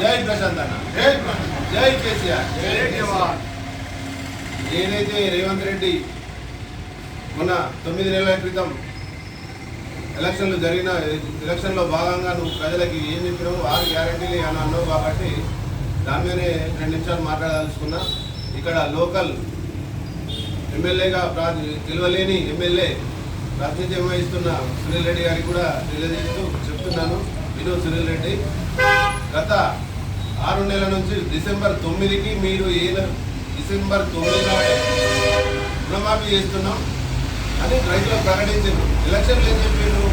జై ప్రశాంత్ అన్న, జై కేసీఆర్, ఏదైతే రేవంత్ రెడ్డి మొన్న 9 నెలల క్రితం ఎలక్షన్లో భాగంగా నువ్వు ప్రజలకి ఏం చెప్పినావు 6 గ్యారెంటీలు అని అన్నావు కాబట్టి దాని మీదనే 2 నిమిషాలు మాట్లాడదలుచుకున్నా. ఇక్కడ లోకల్ ఎమ్మెల్యేగా గెలవలేని ఎమ్మెల్యే ప్రాతినిధ్యం వహిస్తున్న సునీల్ రెడ్డి గారికి కూడా తెలియజేస్తూ చెప్తున్నాను. వినోద్ సునీల్ రెడ్డి, గత 6 నెలల నుంచి డిసెంబర్ 9కి మీరు డిసెంబర్ 9 నాడే రుణమాఫీ చేస్తున్నాం అని రైతులకు ప్రకటించారు. ఎలక్షన్లు ఏం చెప్పారు?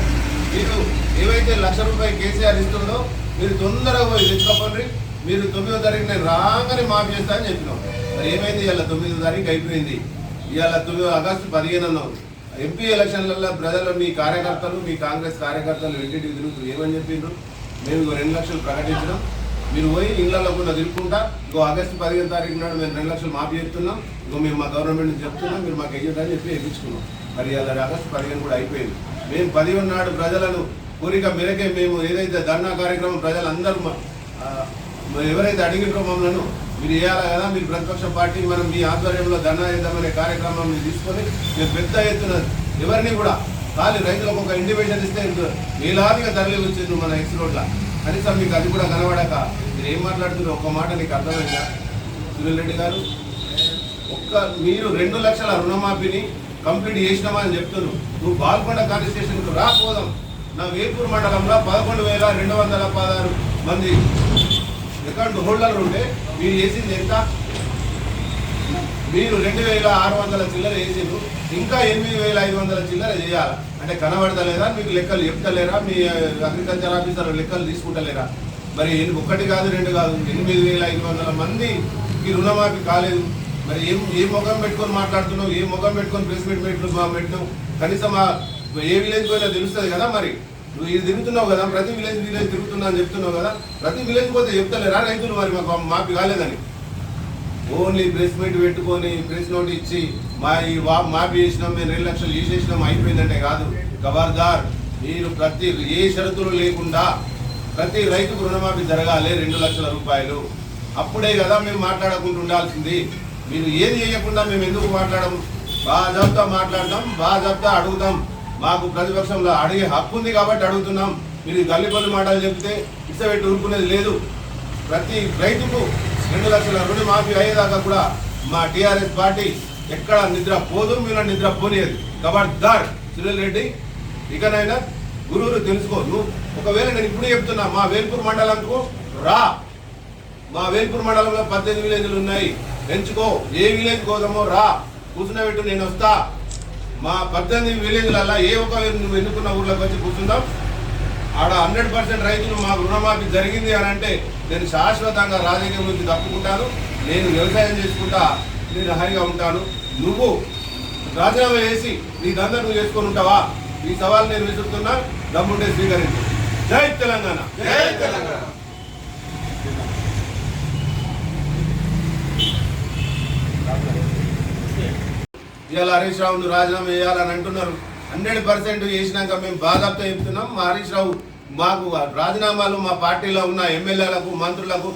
మీరు ఏవైతే ₹1,00,000 కేసీఆర్ ఇస్తుందో మీరు తొందరగా పోయి తెచ్చుకోండి, మీరు 9వ తారీఖు నేను రాగానే మాఫీ చేస్తా అని చెప్పినాం. మరి ఏమైంది? ఇవాళ 9వ తారీఖు అయిపోయింది. ఇవాళ ఆగస్టు 15 అన్నాం. ఎంపీ ఎలక్షన్లలో ప్రజలు మీ కార్యకర్తలు, మీ కాంగ్రెస్ కార్యకర్తలు ఇంటింటికి తిరుగుతూ ఏమని చెప్పిండ్రు? మేము 2 లక్షలు ప్రకటించినాం, మీరు పోయి ఇళ్లలో కూడా తిరుగుకుంటా ఆగస్టు 15 తారీఖు నాడు మేము 2 లక్షలు మాఫీ చేస్తున్నాం, మేము మా గవర్నమెంట్ నుంచి చెప్తున్నాం, మీరు మాకు వెయ్యొద్దని చెప్పి వేయించుకున్నాం. మరి అలా ఆగస్టు 15 కూడా అయిపోయింది. మేము 11 నాడు ప్రజలను కోరిక మేరకే మేము ఏదైతే ధర్నా కార్యక్రమం ప్రజలందరూ ఎవరైతే అడిగినో మమ్మల్ని మీరు వేయాలి కదా, మీరు ప్రతిపక్ష పార్టీ మనం మీ ఆధ్వర్యంలో ధర్నా చేద్దామనే కార్యక్రమాన్ని తీసుకొని మేము పెద్ద ఎత్తున ఎవరిని కూడా ఖాళీ రైతులకు ఒక ఇండివిజువల్ ఇస్తే వేలాదిగా తరలి వచ్చింది మన ఎక్స్ రోడ్ల. కనీసం మీకు అది కూడా కనబడక మీరు ఏం మాట్లాడుతున్నారు? ఒక్క మాట నీకు అర్థమైందా సునీల్ రెడ్డి గారు? మీరు 2 లక్షల రుణమాఫీని కంప్లీట్ చేసినామని చెప్తున్నావు. నువ్వు బాల్కొండ కాన్స్టిట్యూషన్కు రాకపోదాం. నా వేపూర్ మండలంలో 11,216 మంది అకౌంట్ హోల్డర్లు ఉంటే మీరు చేసింది ఎంత? మీరు 2,600 చిల్లర వేసిండ్రు, ఇంకా 8,500 చిల్లర చేయాలి అంటే కనబడతలేదా? మీకు లెక్కలు చెప్తలేరా? మీ అగ్రికల్చర్ ఆఫీసర్ లెక్కలు తీసుకుంటలేరా? మరి 1 కాదు 2 కాదు 8,500 మందికి రుణమాఫీ కాలేదు. మరి ఏ ముఖం పెట్టుకొని మాట్లాడుతున్నావు? ఏ ముఖం పెట్టుకొని ప్రెస్ మీట్ పెట్టినావు? కనీసం ఏ విలేజ్ పోయినా తెలుస్తుంది కదా. మరి నువ్వు ఇది తిరుగుతున్నావు కదా, ప్రతి విలేజ్ తిరుగుతున్నా అని చెప్తున్నావు కదా, ప్రతి విలేజ్ పోతే చెప్తలేరా రైతులు మరి మాకు మాఫీ కాలేదని? ఓన్లీ ప్రెస్ మీట్ పెట్టుకొని ప్రెస్ నోట్ ఇచ్చి మాఫీ చేసినాం, మేము 2 లక్షలు చేసేసినాం అయిపోయిందంటే కాదు. ఖబర్దార్, మీరు ఏ షరతులు లేకుండా ప్రతి రైతుకు రుణమాఫీ జరగాలి 2 లక్షల రూపాయలు. అప్పుడే కదా మేము మాట్లాడకుండా ఉండాల్సింది. మీరు ఏది చేయకుండా మేము ఎందుకు మాట్లాడము? బాజాబ్తా మాట్లాడతాం, బాజాబ్తా అడుగుతాం. మాకు ప్రతిపక్షంలో అడిగే హక్కు ఉంది కాబట్టి అడుగుతున్నాం. మీరు గల్లిపల్లి మాటలు చెప్తే ఇష్టపెట్టి ఊరుకునేది లేదు. ప్రతి రైతుకు 2 లక్షల రుణమాఫీ అయ్యేదాకా కూడా మా టీఆర్ఎస్ పార్టీ ఎక్కడ నిద్ర పోదు, మీరు నిద్ర పోనేది. ఖబర్దార్ సునీల్ రెడ్డి, ఇకనైనా గురువులు తెలుసుకో. నువ్వు ఒకవేళ నేను ఇప్పుడు చెప్తున్నా, మా వేల్పూర్ మండలంకు రా. మా వేల్పూర్ మండలంలో 18 విలేజ్లు ఉన్నాయి, ఎంచుకో. ఏ విలేజ్ కోసమో రా, కూర్చున్నబెట్టు, నేను వస్తా. మా 18 విలేజ్లలో ఏ ఒక నువ్వు ఎన్నుకున్న ఊర్లోకి వచ్చి కూర్చుందాం. ఆడ 100% రైతులు మాకు రుణమాఫీ జరిగింది అని అంటే నేను శాశ్వతంగా రాజకీయం నుంచి తప్పుకుంటాను. నేను వ్యవసాయం చేసుకుంటా, నేను హాయిగా ఉంటాను. నువ్వు రాజీనామా చేసి నీ దందా నువ్వు చేసుకొని ఉంటావా? ఈ సవాల్ నేను విసురుతున్నా, దమ్ముంటే స్వీకరించు. జై తెలంగాణ, జై తెలంగాణ. ఇవాళ హరీష్ రావును రాజీనామా చేయాలని అంటున్నారు. 100% చేసినాక మేము బాధాప్తా చెప్తున్నాం. మా హరీష్ రావు మాకు రాజీనామాలు మా పార్టీలో ఉన్న ఎమ్మెల్యేలకు మంత్రులకు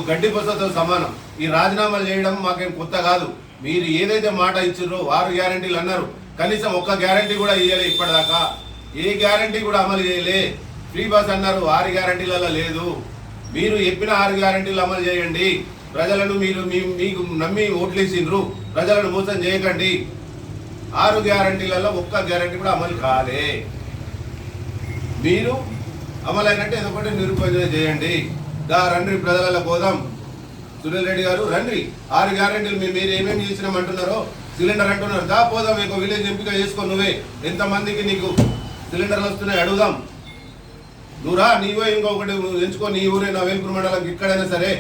గడ్డి పొసతో సమానం. ఈ రాజీనామాలు చేయడం మాకేం కొత్త కాదు. మీరు ఏదైతే మాట ఇచ్చారో 6 గ్యారెంటీలు అన్నారు, కనీసం 1 గ్యారెంటీ కూడా ఇవ్వలే ఇప్పటిదాకా. ఏ గ్యారెంటీ కూడా అమలు చేయలే. ఫ్రీ బస్ అన్నారు, 6 గ్యారెంటీలలో లేదు. మీరు చెప్పిన 6 గ్యారెంటీలు అమలు చేయండి. ప్రజలను మీకు నమ్మి ఓట్లేసిండ్రు, ప్రజలను మోసం చేయకండి. 6 గ్యారెంటీలలో 1 గ్యారెంటీ కూడా అమలు కాలే. మీరు అమలైనట్టు ఏదో ఒకటి నిరూపణ చేయండి. రండి ప్రజల కోదాం. సునీల్ రెడ్డి గారు రండి. 6 గ్యారెంటీలు మీరు ఏమేమి చేసినామంటున్నారో, సిలిండర్ అంటున్నారు, పోదాం. మీకు విలేజ్ ఎంపిక చేసుకో. నువ్వే ఎంతమందికి నీకు సిలిండర్లు వస్తున్నాయి అడుగుదాం. నువ్వు రా, నీవే ఇంకొకటి ఎంచుకో. నీ ఊరే నా వేల్పూర్ మండలం ఎక్కడైనా సరే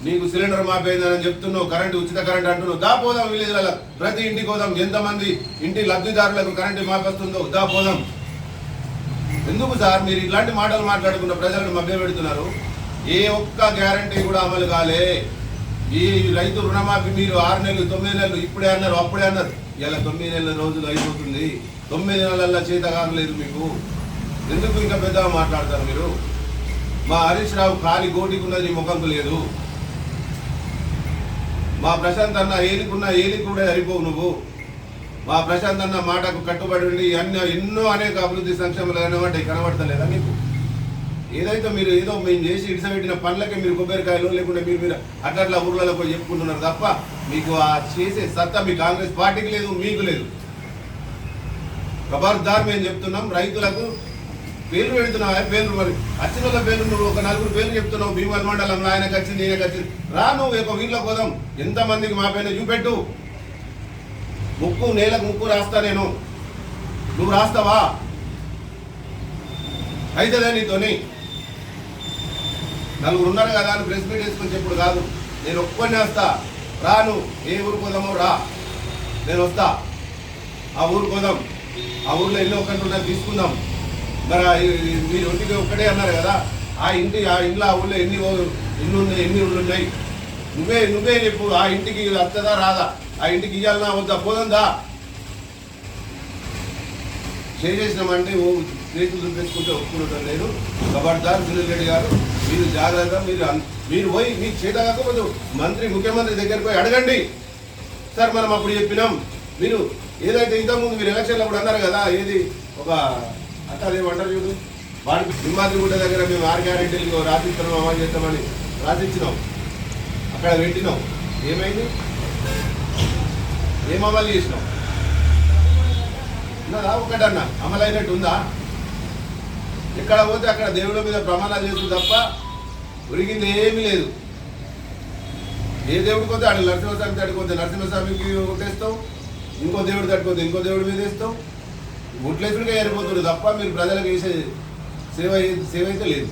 నీకు సిలిండర్ మాపేయిందని చెప్తున్నావు, కరెంటు ఉచిత కరెంట్ అంటున్నావు. పోదాం విలేజ్లలో, ప్రతి ఇంటికి పోదాం. ఎంతమంది ఇంటి లబ్ధిదారులకు కరెంటు మాపేస్తుందో పోదాం. ఎందుకు సార్ మీరు ఇలాంటి మాటలు మాట్లాడుకున్న ప్రజలను మభ్య పెడుతున్నారు? ఏ ఒక్క గ్యారంటీ కూడా అమలు కాలే. ఈ రైతు రుణమాఫీ మీరు 6 నెలలు 9 నెలలు ఇప్పుడే అన్నారు, అప్పుడే అన్నారు. ఇలా 9 నెలల రోజులు అయిపోతుంది. 9 నెలల్లో చేత కాగలేదు మీకు. ఎందుకు ఇంకా పెద్దగా మాట్లాడతారు మీరు? మా హరీష్ రావు కాలి గోటికి ఉన్నది నీ ముఖంకు లేదు. మా ప్రశాంత్ అన్న ఏలికున్న ఏలికి కూడా సరిపోవు నువ్వు. మా ప్రశాంత్ అన్న మాటకు కట్టుబడి ఉండి ఎన్నో అనేక అభివృద్ధి సంక్షేమాలు అనేవంటి కనబడతలేదా మీకు? ఏదైతే మీరు ఏదో మేము చేసి ఇడిసబెట్టిన పనులకే మీరు కొబ్బరికాయలు లేకుంటే మీరు అట్లా ఊర్లలో పోయి చెప్పుకుంటున్నారు తప్ప మీకు ఆ చేసే సత్తా మీ కాంగ్రెస్ పార్టీకి లేదు, మీకు లేదు. ఖబర్దార్ మేము చెప్తున్నాం. రైతులకు పేర్లు పెడుతున్నావు, పేర్లు మరి వచ్చిన వాళ్ళ పేర్లు నువ్వు ఒక 4 పేర్లు చెప్తున్నావు. భీమవరం మండలంలో ఆయనకు వచ్చింది, ఈయనకు వచ్చింది. రా నువ్వు ఒక వీళ్ళ పోదాం. ఎంతమందికి మా పైన చూపెట్టు. నేలకు ముక్కు రాస్తా నేను. నువ్వు రాస్తావా? అయితేదే నీతోని 4 ఉన్నారు కదా అని ప్రెస్ మీట్ వేసుకొని చెప్పుడు కాదు. నేను ఒక్కనే వస్తా. రాను ఏ ఊరు పోదామో రా, నేను వస్తా. ఆ ఊరు పోదాం. ఆ ఊర్లో ఎన్ని ఒకటి ఉన్నది తీసుకుందాం. మరి మీరు ఒంటికి ఒక్కటే అన్నారు కదా. ఆ ఇంట్లో ఆ ఊళ్ళో ఎన్ని ఊళ్ళు ఉన్నాయి నువ్వే చెప్పు. ఆ ఇంటికి వస్తుందా రాదా? ఆ ఇంటికి ఇవ్వాలన్నా వద్దా? పోదందా? చేసేసినామంటే చేతులు చూపించుకుంటే ఒప్పుకుంటాం లేదు. ఖబర్దార్ సునీల్ రెడ్డి గారు, మీరు జాగ్రత్త. మీరు పోయి మీకు చేత కాకపోతే ముఖ్యమంత్రి దగ్గరికి పోయి అడగండి. సార్ మనం అప్పుడు చెప్పినాం. మీరు ఏదైతే ఇంతకుముందు మీరు ఎలక్షన్లో కూడా అన్నారు కదా, ఏది ఒక అదేమంటారు చూడు, వాడికి సింహాద్రిగుట్ట దగ్గర మేము 6 గ్యారెంటీలు రాసిస్తున్నాం, అమలు చేస్తామని రాసిచ్చినాం. అక్కడ పెట్టినాం. ఏమైంది? ఏం అమలు చేసినాం? ఉన్నదా ఒకటన్నా అమలు అయినట్టు ఉందా? ఎక్కడ పోతే అక్కడ దేవుళ్ళ మీద ప్రమాణాలు చేస్తుంది తప్ప ఉరిగింది ఏమీ లేదు. ఏ దేవుడికి పోతే ఆడ నరసింహస్వామి తడిపోతే నరసింహస్వామికి ఓటేస్తాం, ఇంకో దేవుడు తడిపోతే ఇంకో దేవుడి మీద వేస్తాం. గుట్లేసుడిగా ఏరిపోతుంది తప్ప మీరు ప్రజలకు వేసే సేవ అయితే లేదు.